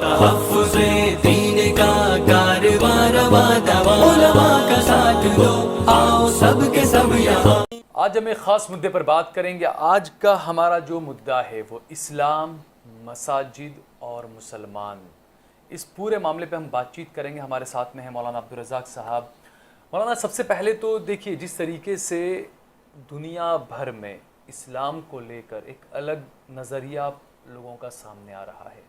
تحفظ دین کا کارواں رواں دواں، علماء کا ساتھ دو، آؤ سب کے سب یہاں۔ آج ہم ایک خاص مدعے پر بات کریں گے۔ آج کا ہمارا جو مدعا ہے وہ اسلام، مساجد اور مسلمان، اس پورے معاملے پہ ہم بات چیت کریں گے۔ ہمارے ساتھ میں ہیں مولانا عبدالرزاق صاحب۔ مولانا، سب سے پہلے تو دیکھیے، جس طریقے سے دنیا بھر میں اسلام کو لے کر ایک الگ نظریہ لوگوں کا سامنے آ رہا ہے،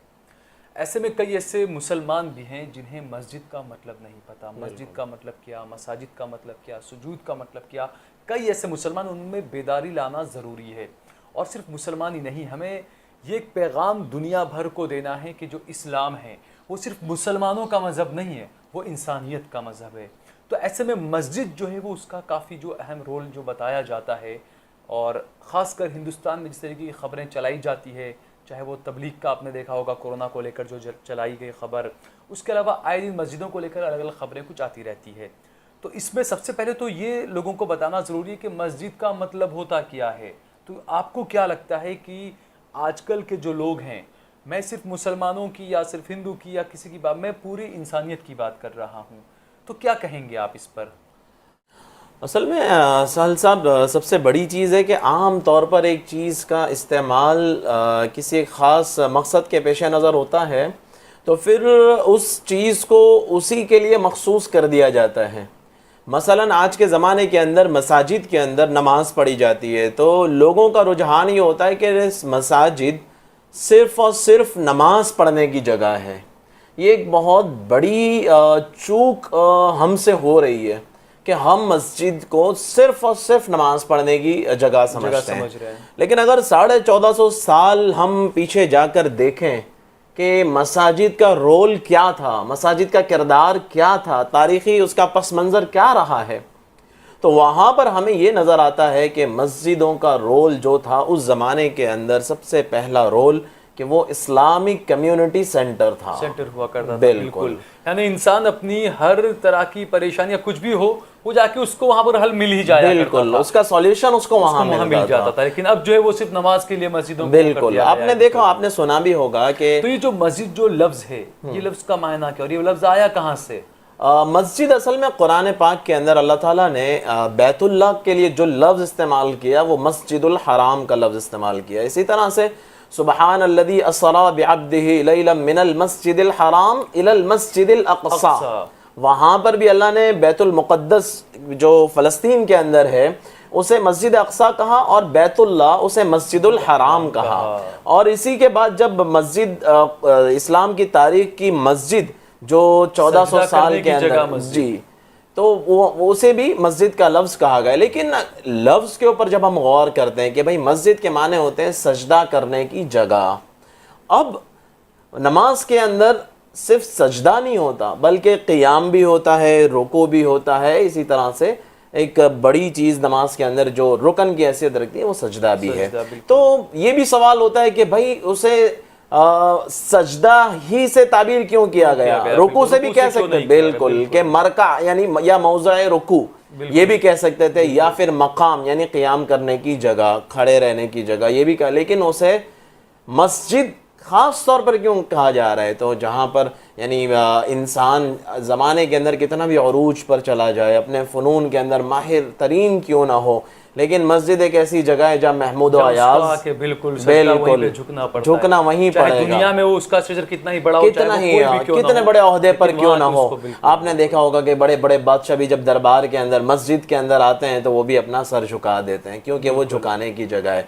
ایسے میں کئی ایسے مسلمان بھی ہیں جنہیں مسجد کا مطلب نہیں پتہ، مسجد کا مطلب کیا، مساجد کا مطلب کیا، سجود کا مطلب کیا۔ کئی ایسے مسلمان، ان میں بیداری لانا ضروری ہے۔ اور صرف مسلمان ہی نہیں، ہمیں یہ ایک پیغام دنیا بھر کو دینا ہے کہ جو اسلام ہے وہ صرف مسلمانوں کا مذہب نہیں ہے، وہ انسانیت کا مذہب ہے۔ تو ایسے میں مسجد جو ہے وہ اس کا کافی جو اہم رول جو بتایا جاتا ہے، اور خاص کر ہندوستان میں جس طرح کی خبریں چلائی جاتی ہے، چاہے وہ تبلیغ کا آپ نے دیکھا ہوگا، کورونا کو لے کر جو چلائی گئی خبر، اس کے علاوہ آئے دن مسجدوں کو لے کر الگ الگ خبریں کچھ آتی رہتی ہے۔ تو اس میں سب سے پہلے تو یہ لوگوں کو بتانا ضروری ہے کہ مسجد کا مطلب ہوتا کیا ہے۔ تو آپ کو کیا لگتا ہے کہ آج کل کے جو لوگ ہیں، میں صرف مسلمانوں کی یا صرف ہندو کی یا کسی کی بات، میں پوری انسانیت کی بات کر رہا ہوں، تو کیا کہیں گے آپ اس پر؟ اصل میں سہل صاحب، سب سے بڑی چیز ہے کہ عام طور پر ایک چیز کا استعمال کسی ایک خاص مقصد کے پیش نظر ہوتا ہے تو پھر اس چیز کو اسی کے لیے مخصوص کر دیا جاتا ہے۔ مثلا آج کے زمانے کے اندر مساجد کے اندر نماز پڑھی جاتی ہے تو لوگوں کا رجحان یہ ہوتا ہے کہ مساجد صرف اور صرف نماز پڑھنے کی جگہ ہے۔ یہ ایک بہت بڑی چوک ہم سے ہو رہی ہے کہ ہم مسجد کو صرف اور صرف نماز پڑھنے کی جگہ سمجھتے ہیں۔ لیکن اگر 1450 سال ہم پیچھے جا کر دیکھیں کہ مساجد کا رول کیا تھا، مساجد کا کردار کیا تھا، تاریخی اس کا پس منظر کیا رہا ہے، تو وہاں پر ہمیں یہ نظر آتا ہے کہ مسجدوں کا رول جو تھا اس زمانے کے اندر، سب سے پہلا رول کہ وہ اسلامک کمیونٹی سینٹر تھا، سینٹر ہوا کرتا تھا۔ بالکل، یعنی انسان اپنی ہر طرح کی پریشانی یا کچھ بھی ہو، وہ جا کے اس کو وہاں پر حل مل ہی جایا کرتا تھا، بالکل اس کا سولیوشن اس کو وہاں مل جاتا تھا۔ لیکن اب جو ہے وہ صرف نماز کے لیے مسجدوں کو بالکل، آپ نے دیکھا، آپ نے سنا بھی ہوگا کہ تو یہ جو مسجد جو لفظ ہے، یہ لفظ کا معنی کیا اور یہ لفظ آیا کہاں سے؟ مسجد اصل میں قرآن پاک کے اندر اللہ تعالیٰ نے بیت اللہ کے لیے جو لفظ استعمال کیا وہ مسجد الحرام کا لفظ استعمال کیا۔ اسی طرح سے سبحان الذی اسری بعبدہ لیلا من المسجد الحرام الی المسجد الاقصی، وہاں پر بھی اللہ نے بیت المقدس جو فلسطین کے اندر ہے اسے مسجد اقصی کہا، اور بیت اللہ اسے مسجد الحرام کہا۔ اور اسی کے بعد جب مسجد اسلام کی تاریخ کی مسجد جو 1400 سال کے اندر، جی، تو وہ اسے بھی مسجد کا لفظ کہا گیا۔ لیکن لفظ کے اوپر جب ہم غور کرتے ہیں کہ بھئی مسجد کے معنی ہوتے ہیں سجدہ کرنے کی جگہ، اب نماز کے اندر صرف سجدہ نہیں ہوتا بلکہ قیام بھی ہوتا ہے، رکوع بھی ہوتا ہے، اسی طرح سے ایک بڑی چیز نماز کے اندر جو رکن کی حیثیت رکھتی ہے وہ سجدہ بھی ہے۔ تو یہ بھی سوال ہوتا ہے کہ بھئی اسے سجدہ ہی سے تعبیر کیوں کیا گیا؟ رکوع سے بھی کہہ سکتے ہیں، بالکل، کہ مرکع یعنی یا موضع رکوع یہ بھی کہہ سکتے تھے، یا پھر مقام یعنی قیام کرنے کی جگہ، کھڑے رہنے کی جگہ، یہ بھی کہا۔ لیکن اسے مسجد خاص طور پر کیوں کہا جا رہا ہے؟ تو جہاں پر یعنی انسان زمانے کے اندر کتنا بھی عروج پر چلا جائے، اپنے فنون کے اندر ماہر ترین کیوں نہ ہو، لیکن مسجد ایک ایسی جگہ ہے جہاں محمود و ایاز بالکل جھکنا وہیں پڑے گا، دنیا میں وہ اس کا اسٹیچر کتنا ہی بڑا ہو، کتنے بڑے عہدے پر کیوں نہ ہو۔ آپ نے دیکھا ہوگا کہ بڑے بڑے بادشاہ بھی جب دربار کے اندر مسجد کے اندر آتے ہیں تو وہ بھی اپنا سر جھکا دیتے ہیں، کیونکہ وہ جھکانے کی جگہ ہے۔